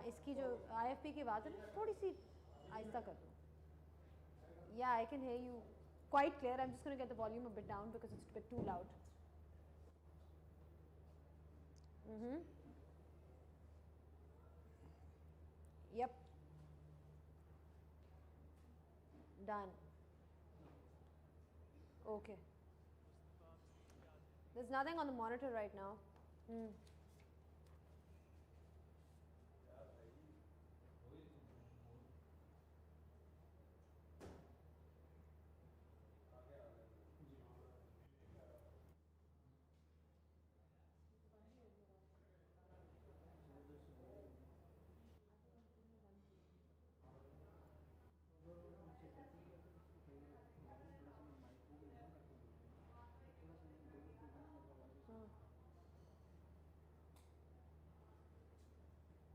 हाँ इसकी जो IFP की आवाज़ है ना थोड़ी सी आहिस्ता कर दो. Yeah, I can hear you quite clear. I'm just going to get the volume a bit down because it's a bit too loud. Yep. Done. Okay. There's nothing on the monitor right now.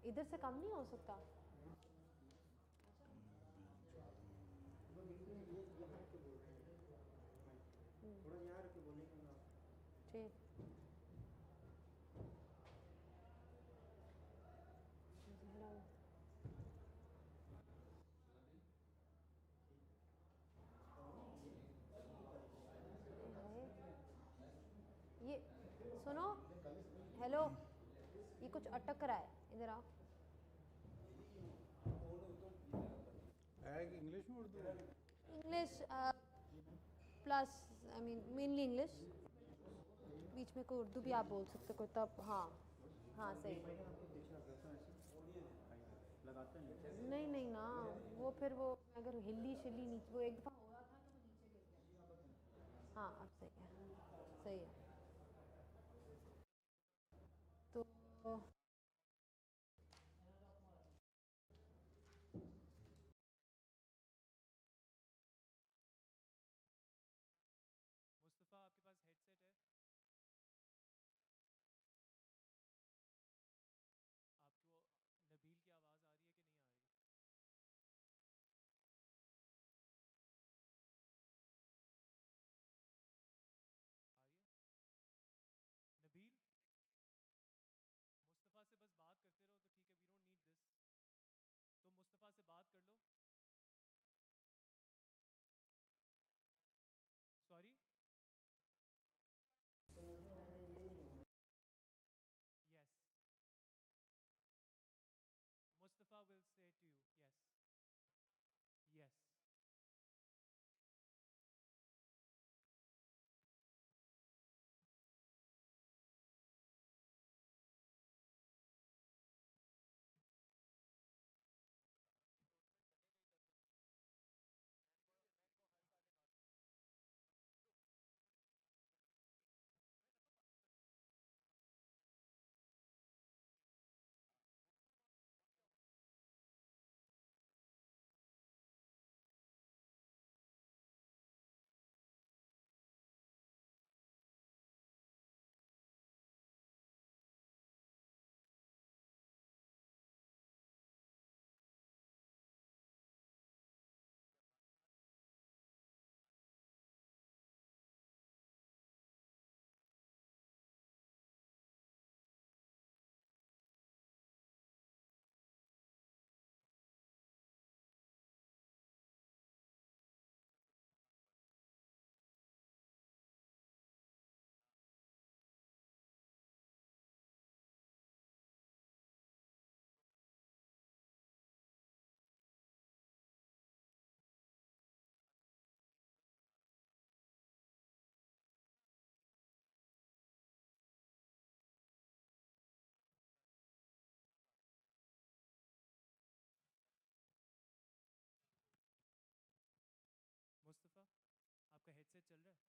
इधर से कम नहीं हो सकता. थोड़ा यहाँ रख के बोलने का. ठीक. ये सुनो. हेलो. ये कुछ अटक रहा है. इधर आओ. इंग्लिश में Urdu. English plus I mean mainly English. बीच में कोई उर्दू भी आप बोल सकते कोई तब. हाँ हाँ सही. नहीं नहीं ना वो फिर वो अगर हिली शिली नीचे वो एक दफ़ा हो रहा था तो वो नीचे गिर गया. हाँ अब सही है. सही है. तो मुस्तफ़ा आपके पास हेडसेट है? आपको नबील की आवाज़ आ रही है कि नहीं आ रही? आ रही है? नबील मुस्तफ़ा से बस बात करते रहो तो ठीक है. We don't need this. तुम मुस्तफ़ा से बात कर लो. Sorry. Yes. Mustafa will say to you. Yes. Yes. Mustafa आपका हेडसेट चल रहा है?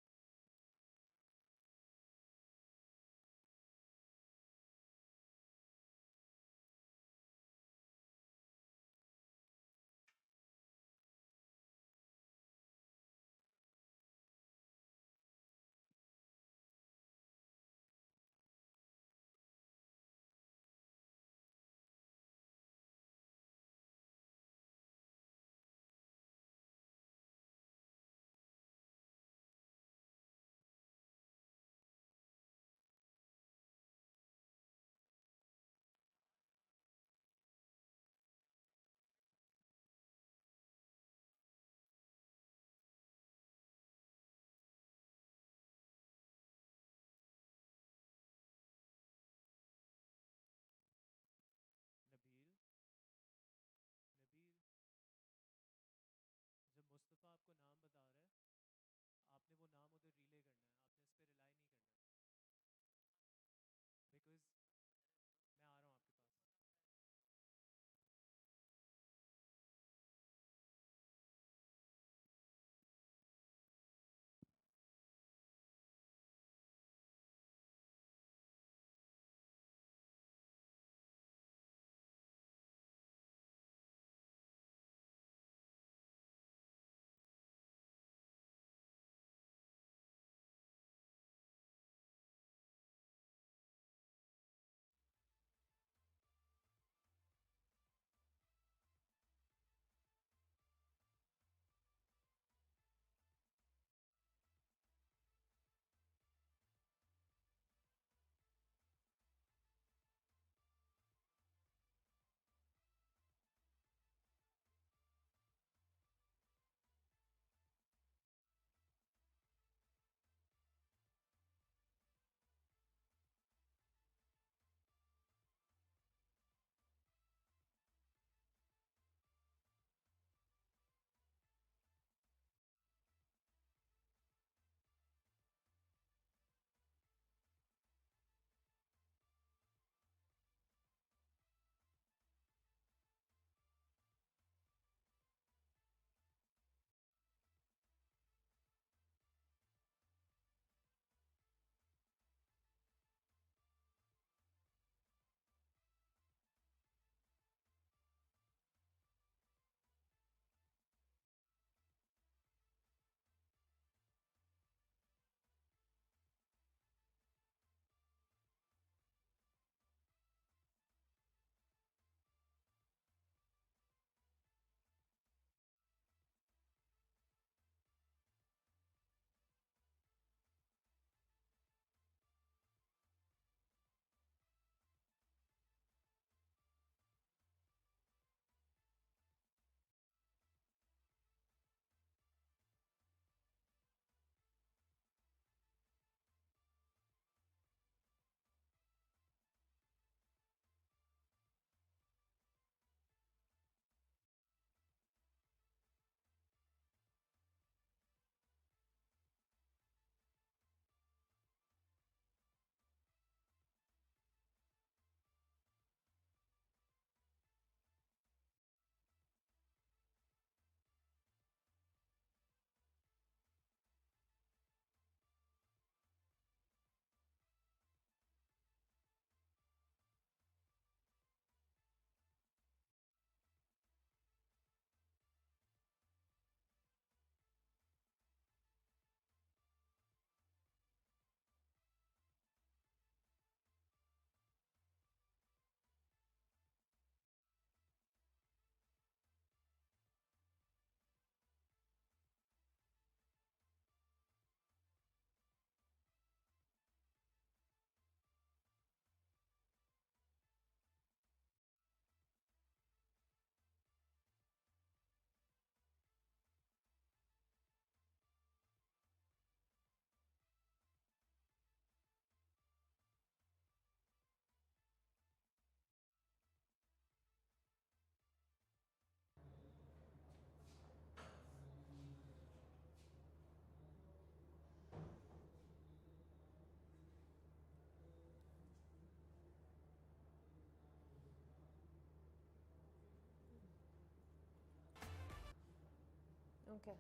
ओके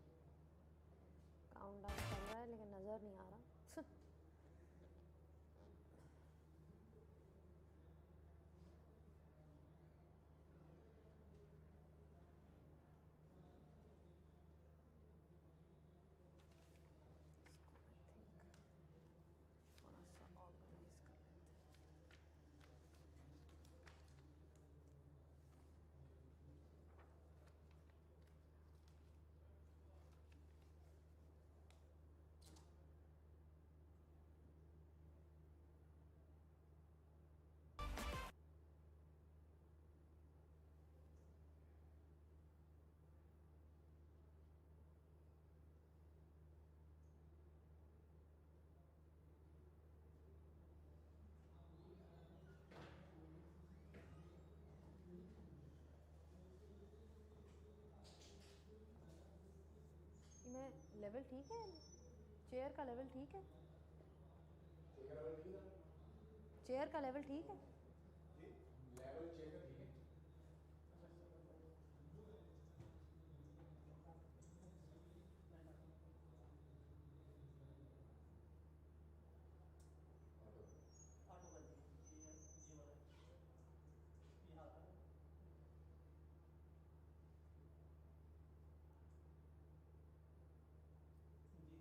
काउंटडाउन चल रहा है लेकिन नज़र नहीं आ रहा थोड़ा सा ऑर्गेनाइज कर लेते हैं। मैं लेवल ठीक है चेयर का लेवल ठीक है चेयर का लेवल ठीक है लेवल चेक है ठीक है ऑटो कर दिया ये वाला ये हाथ है जी कैमरे फोकस तो इधर तो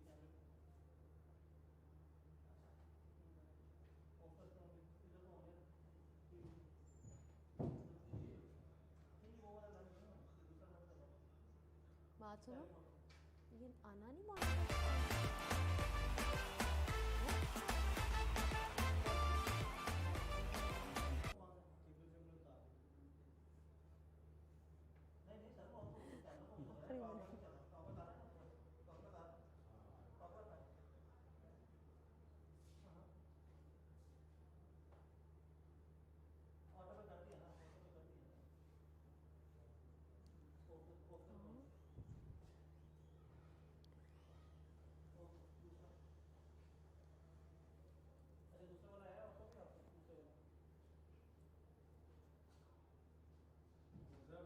हो गया नहीं वो वाला बंद है दूसरा बंद कर लो बात सुनो ये आना नहीं मांग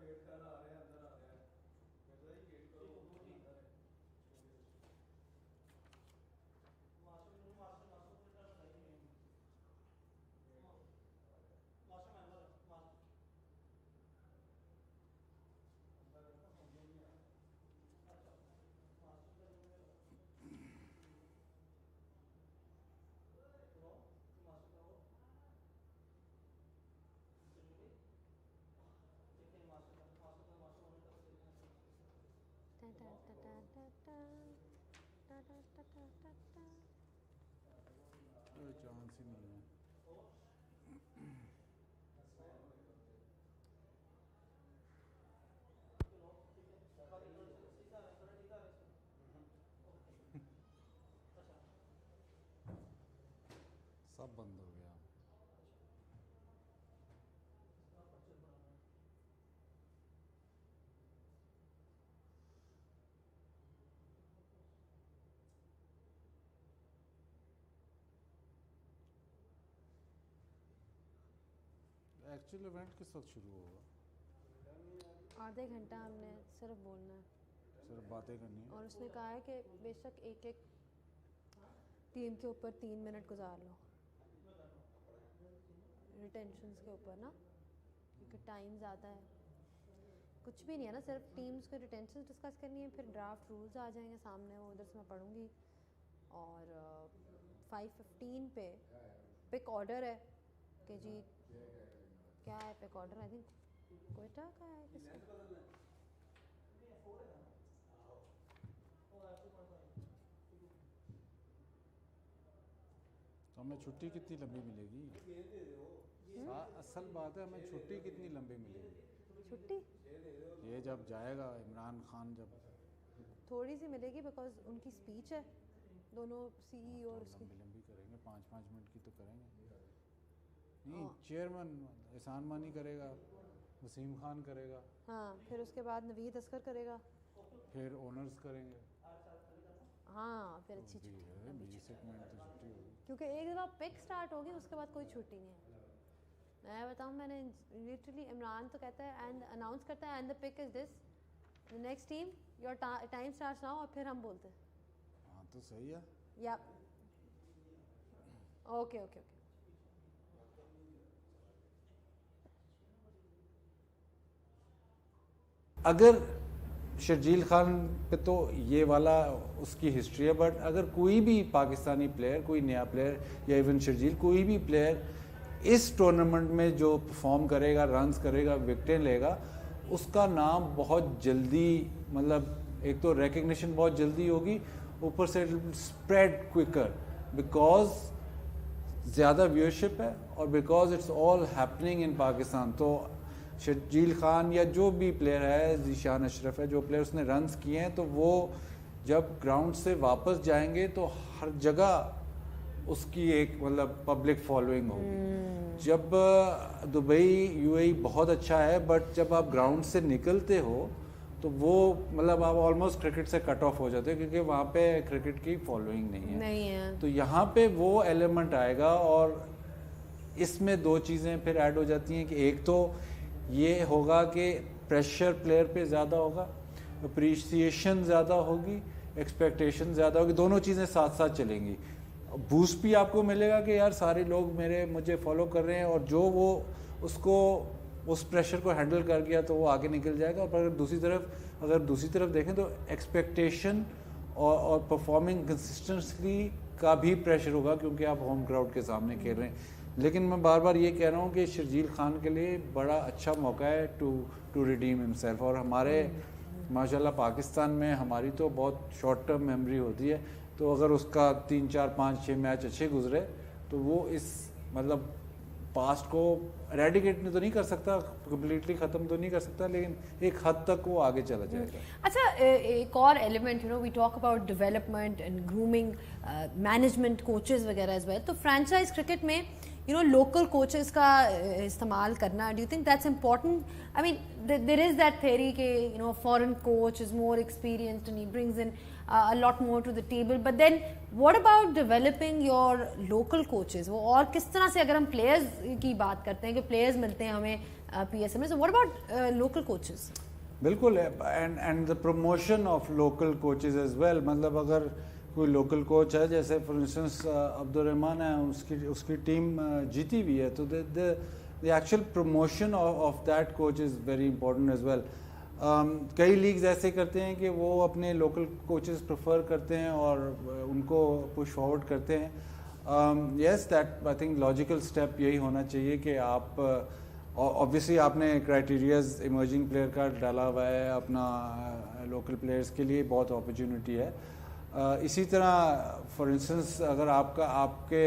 वेट कर रहा है अंदर आ रहा है वैसा ही वेट करो अंदर है मास्टर मास्टर मास्टर का नहीं है मास्टर में अंदर मास्टर अंदर है ना समझ नहीं आ रहा अच्छा मास्टर का जो है तो मास्टर का वो चलिए देखिए मास्टर का होने तक टा टा टा टा टा टा टा टा टा टा टा कोई चांस ही नहीं है सब बंद हो गया एक्चुअल इवेंट किस वक्त शुरू होगा आधे घंटा हमने सिर्फ बोलना है सिर्फ बातें करनी है और उसने कहा है कि बेशक एक एक टीम के ऊपर 3 मिनट गुजार लो रिटेंशंस के ऊपर ना क्योंकि टाइम ज़्यादा है कुछ भी नहीं है ना सिर्फ टीम्स को रिटेंशन डिस्कस करनी है फिर ड्राफ्ट रूल्स आ जाएंगे सामने वो उधर से मैं पढ़ूँगी और 5:15 पे पिक ऑर्डर है कि जी क्या है pick order I think quota का है किसका तो हमें छुट्टी कितनी लंबी मिलेगी असल बात है हमें छुट्टी कितनी लंबी मिलेगी छुट्टी ये जब जाएगा इमरान खान जब थोड़ी सी मिलेगी बिकॉज उनकी स्पीच है दोनों सीईओ और उसकी लंबी लंबी करेंगे 5-5 मिनट की तो करेंगे नहीं चेयरमैन एहसान मानी करेगा वसीम खान करेगा हाँ फिर उसके बाद नवीद अस्कर करेगा फिर ओनर्स करेंगे हाँ फिर अच्छी भी छुट्टी है 20 मिनट तो छुट्टी होगी क्योंकि एक दफ़ा पिक स्टार्ट होगी उसके बाद कोई छुट्टी नहीं है मैं बताऊँ मैंने लिटरली इमरान तो कहता है एंड अनाउंस करता है and the pick is this the next team your time starts now और फिर हम बोलते हैं. हाँ तो सही है. या ओके ओके ओके. अगर शर्जील खान पे तो ये वाला उसकी हिस्ट्री है, बट अगर कोई भी पाकिस्तानी प्लेयर, कोई नया प्लेयर या इवन शर्जील, कोई भी प्लेयर इस टूर्नामेंट में जो परफॉर्म करेगा, रन्स करेगा, विकेटें लेगा, उसका नाम बहुत जल्दी, मतलब एक तो रिकग्निशन बहुत जल्दी होगी, ऊपर से स्प्रेड क्विकर, बिकॉज ज़्यादा व्यूअरशिप है और because it's all happening in Pakistan. तो शर्जील खान या जो भी प्लेयर है, ज़ीशान अशरफ है, जो प्लेयर उसने रन्स किए हैं, तो वो जब ग्राउंड से वापस जाएंगे तो हर जगह उसकी एक मतलब पब्लिक फॉलोइंग होगी. जब दुबई यूएई बहुत अच्छा है, बट जब आप ग्राउंड से निकलते हो तो वो मतलब आप ऑलमोस्ट क्रिकेट से कट ऑफ हो जाते हो, क्योंकि वहाँ पे क्रिकेट की फॉलोइंग नहीं है. तो यहाँ पे वो एलिमेंट आएगा और इसमें दो चीज़ें फिर ऐड हो जाती हैं कि एक तो ये होगा कि प्रेशर प्लेयर पे ज़्यादा होगा, अप्रिसिएशन ज़्यादा होगी, एक्सपेक्टेशन ज़्यादा होगी, दोनों चीज़ें साथ साथ चलेंगी. बूस्ट भी आपको मिलेगा कि यार सारे लोग मुझे फॉलो कर रहे हैं, और जो वो उसको उस प्रेशर को हैंडल कर गया तो वो आगे निकल जाएगा. और अगर दूसरी तरफ देखें तो एक्सपेक्टेशन और परफॉर्मिंग कंसिस्टेंटली का भी प्रेशर होगा, क्योंकि आप होम क्राउड के सामने खेल रहे हैं. लेकिन मैं बार बार ये कह रहा हूँ कि शर्जील खान के लिए बड़ा अच्छा मौका है टू रिडीम हिमसेल्फ. और हमारे माशाल्लाह पाकिस्तान में हमारी तो बहुत शॉर्ट टर्म मेमोरी होती है, तो अगर उसका 3 4 5 6 मैच अच्छे गुजरे तो वो इस मतलब पास्ट को एरेडिकेट तो नहीं कर सकता, कम्प्लीटली ख़त्म तो नहीं कर सकता, लेकिन एक हद तक वो आगे चला जाएगा. अच्छा, एक और element, you know, we talk about development and grooming, management, coaches वगैरह एज वेल. तो फ्रेंचाइज क्रिकेट में यू नो लोकल कोचेस का इस्तेमाल करना, do you think that's important? I mean there is that theory कि you know foreign coach is more experienced and he brings in a lot more to the table, but then what about developing your local coaches? वो और किस तरह से, अगर हम players की बात करते हैं कि players मिलते हैं हमें PSL में, so what about local coaches? बिल्कुल, and the promotion of local coaches as well. मतलब अगर कोई लोकल कोच है, जैसे फॉर इंस्टेंस अब्दुलरहमान है, उसकी टीम जीती हुई है, तो the actual promotion of that coach is very important as well. कई लीग्स ऐसे करते हैं कि वो अपने लोकल कोचेस प्रेफर करते हैं और उनको पुश फॉरवर्ड करते हैं. Yes, that I think logical step यही होना चाहिए कि आप ऑब्वियसली आपने क्राइटेरियाज इमर्जिंग प्लेयर का डाला हुआ है, अपना लोकल प्लेयर्स के लिए बहुत अपॉर्चुनिटी है. इसी तरह फॉर इंस्टेंस अगर आपके